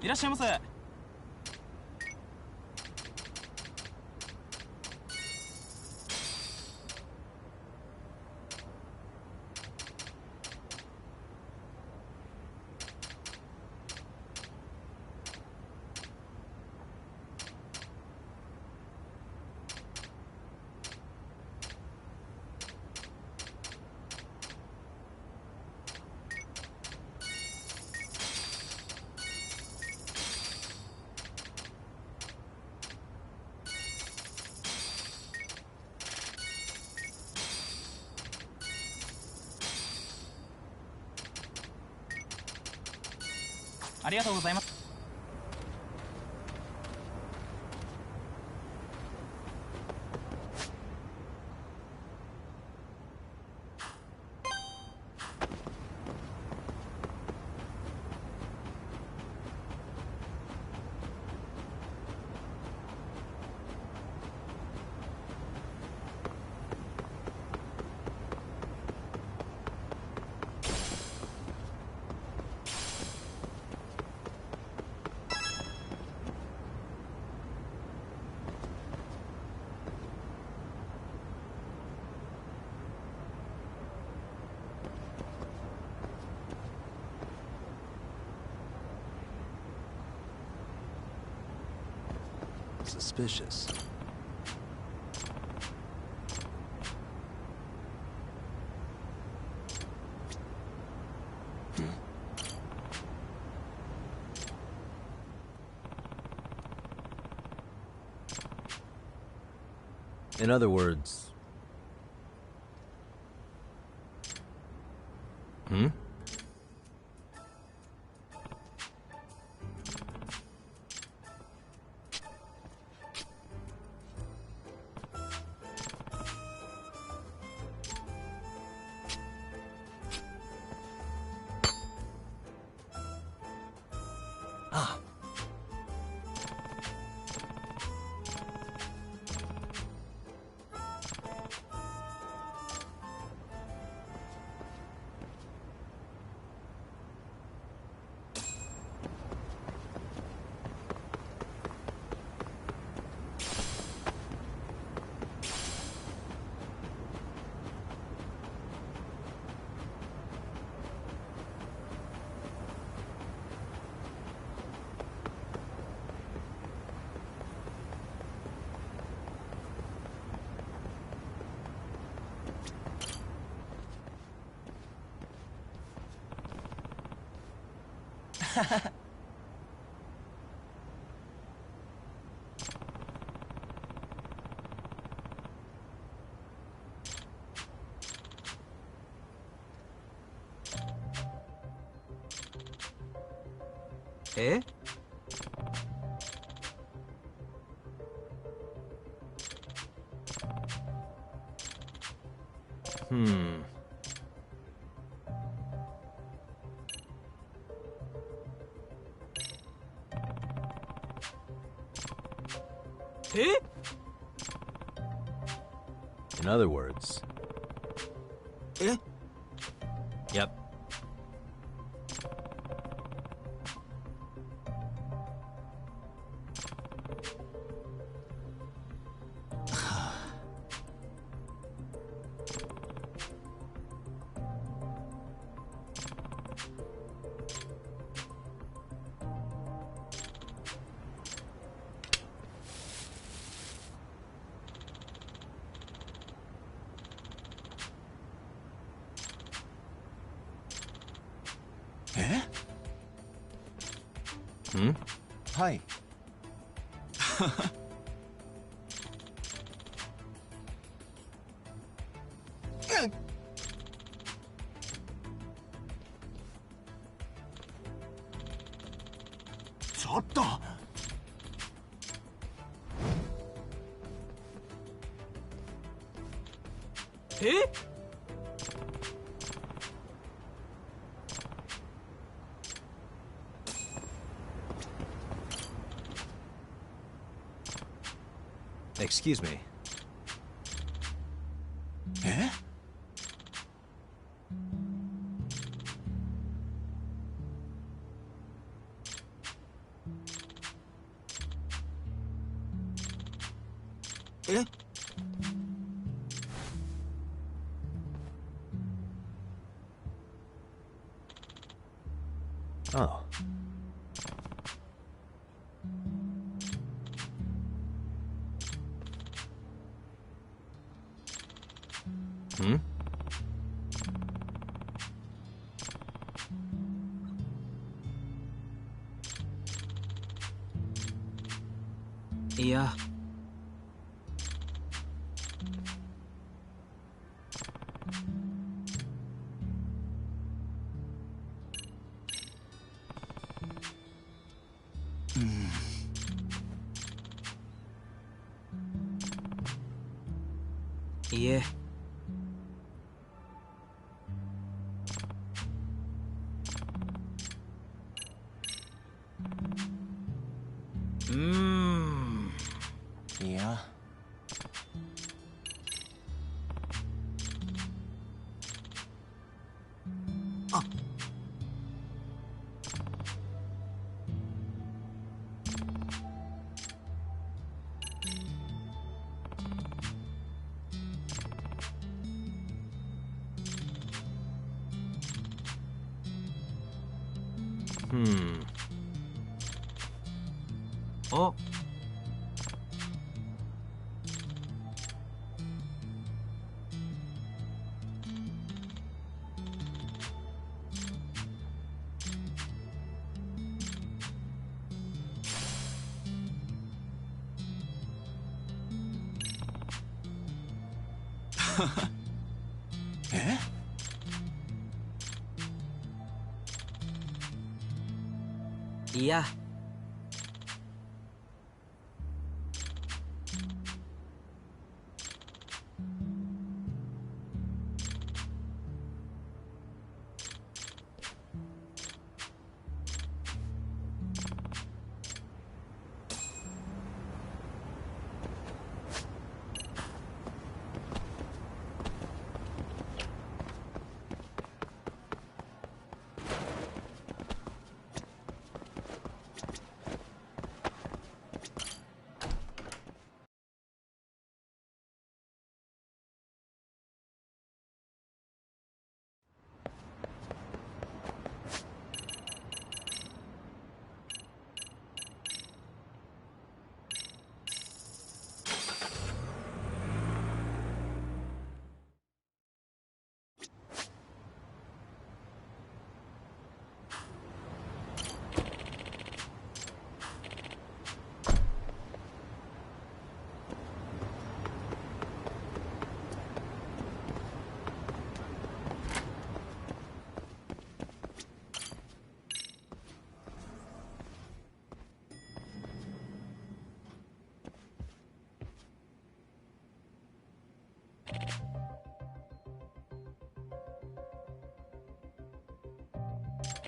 いらっしゃいませ。ありがとうございます。Suspicious. In other words... Hmm? え？Eh? In other words... Eh? Yep. Eh? はい。ちょっと。え？Excuse me. え？え？ Oh.いや。いえ。いや。あ。あ。え？いや。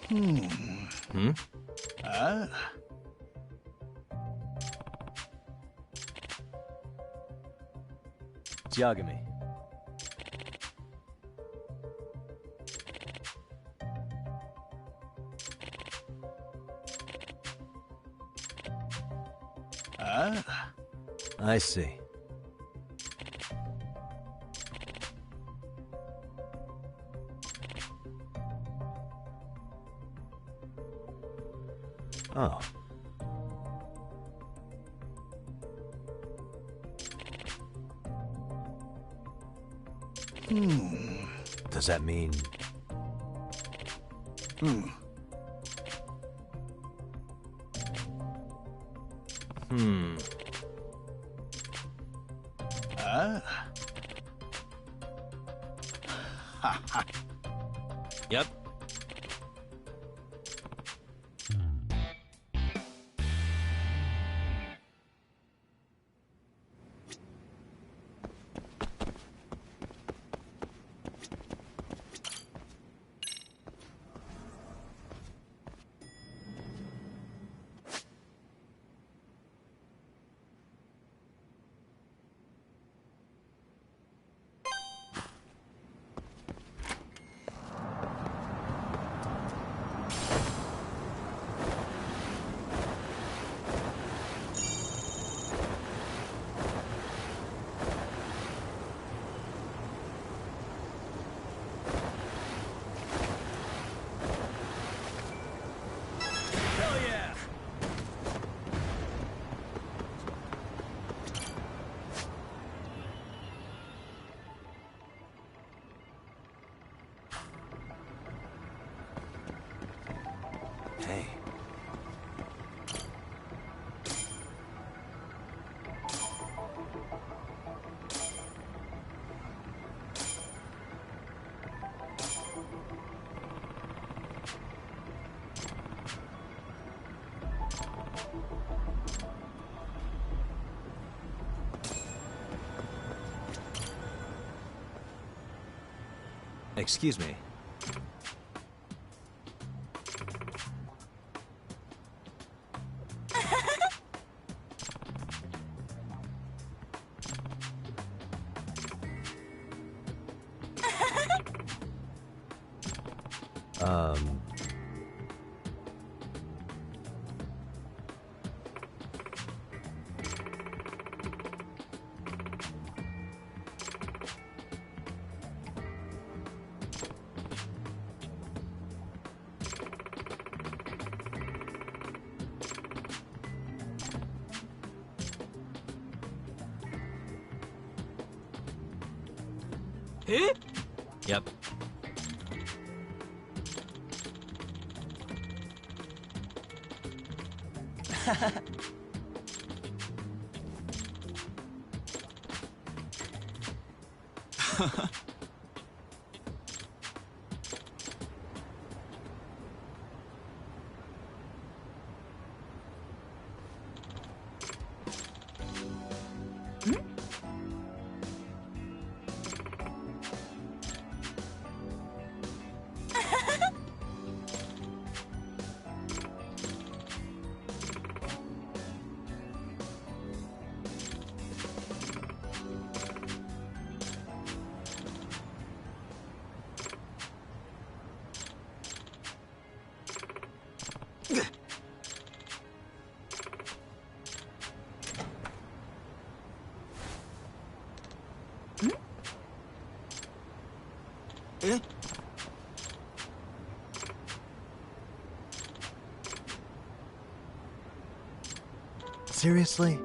Hmm? Ah. Yagami. Ah. I see. Oh. Does that mean... Hmm. Ah. Ha ha. Yep. Hey. Excuse me. Um... Eh? Yep. Eh? Seriously?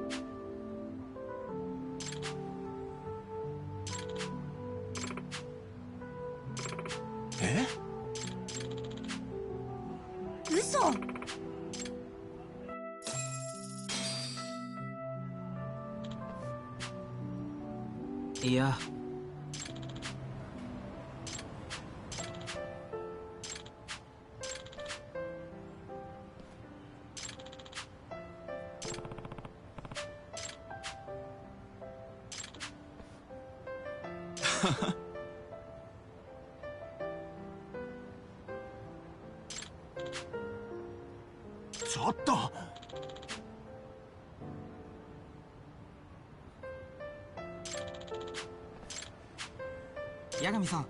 Eh? 嘘。いや。ちょっと。八神さん。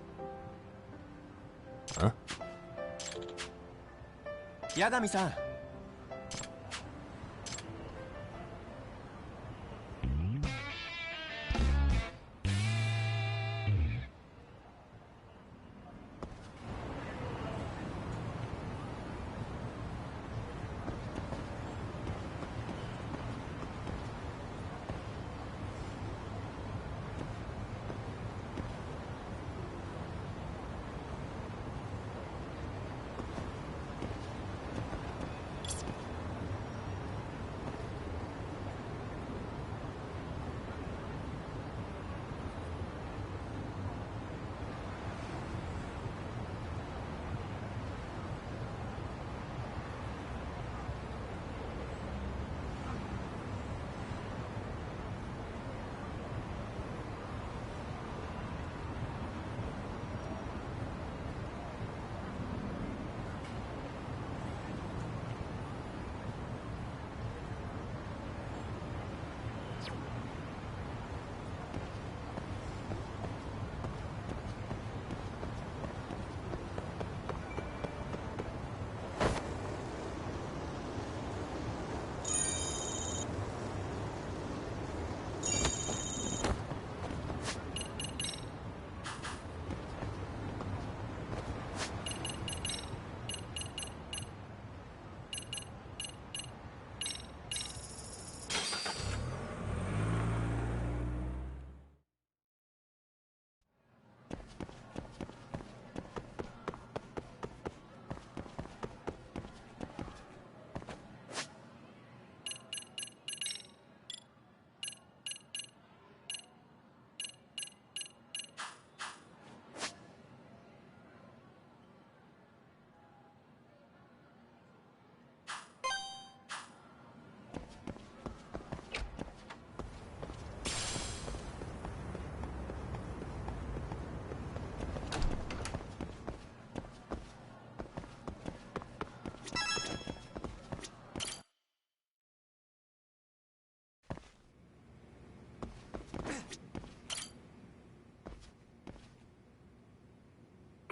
八神さん。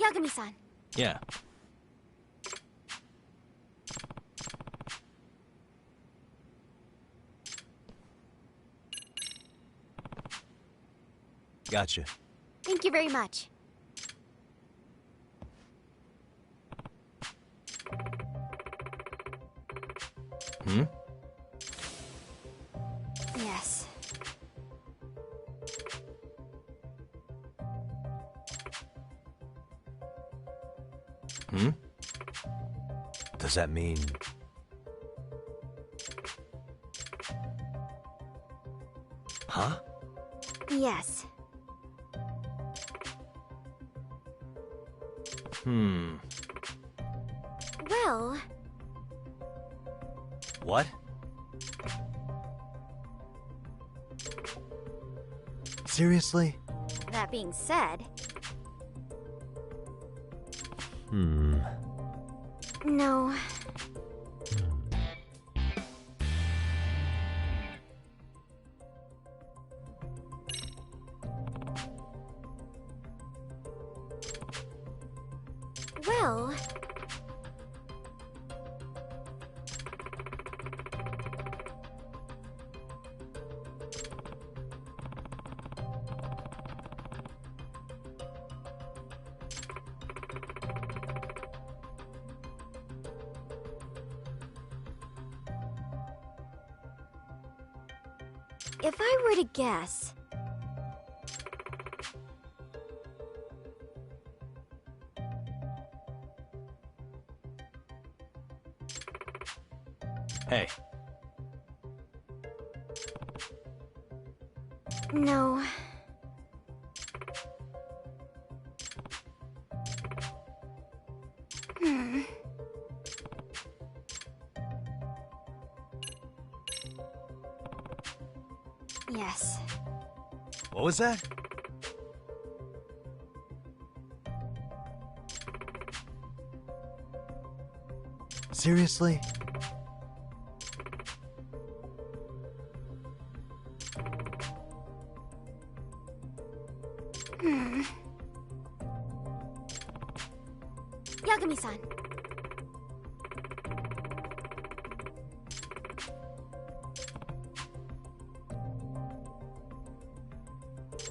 Yagami-san. Yeah. Gotcha. Thank you very much. Hmm? Yes. Hmm? Does that mean... Huh? Yes. Well... What? Seriously? That being said... No. Well... If I were to guess... Hey. No. Yes. What was that? Seriously? Yagami-san.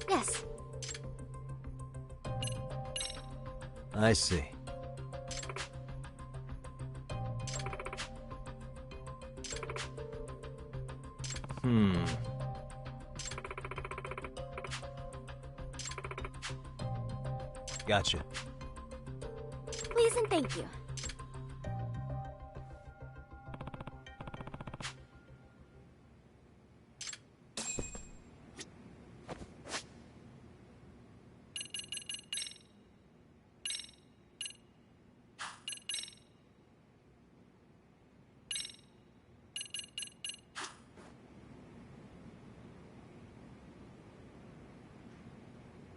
Yes. I see. Gotcha. Please and thank you.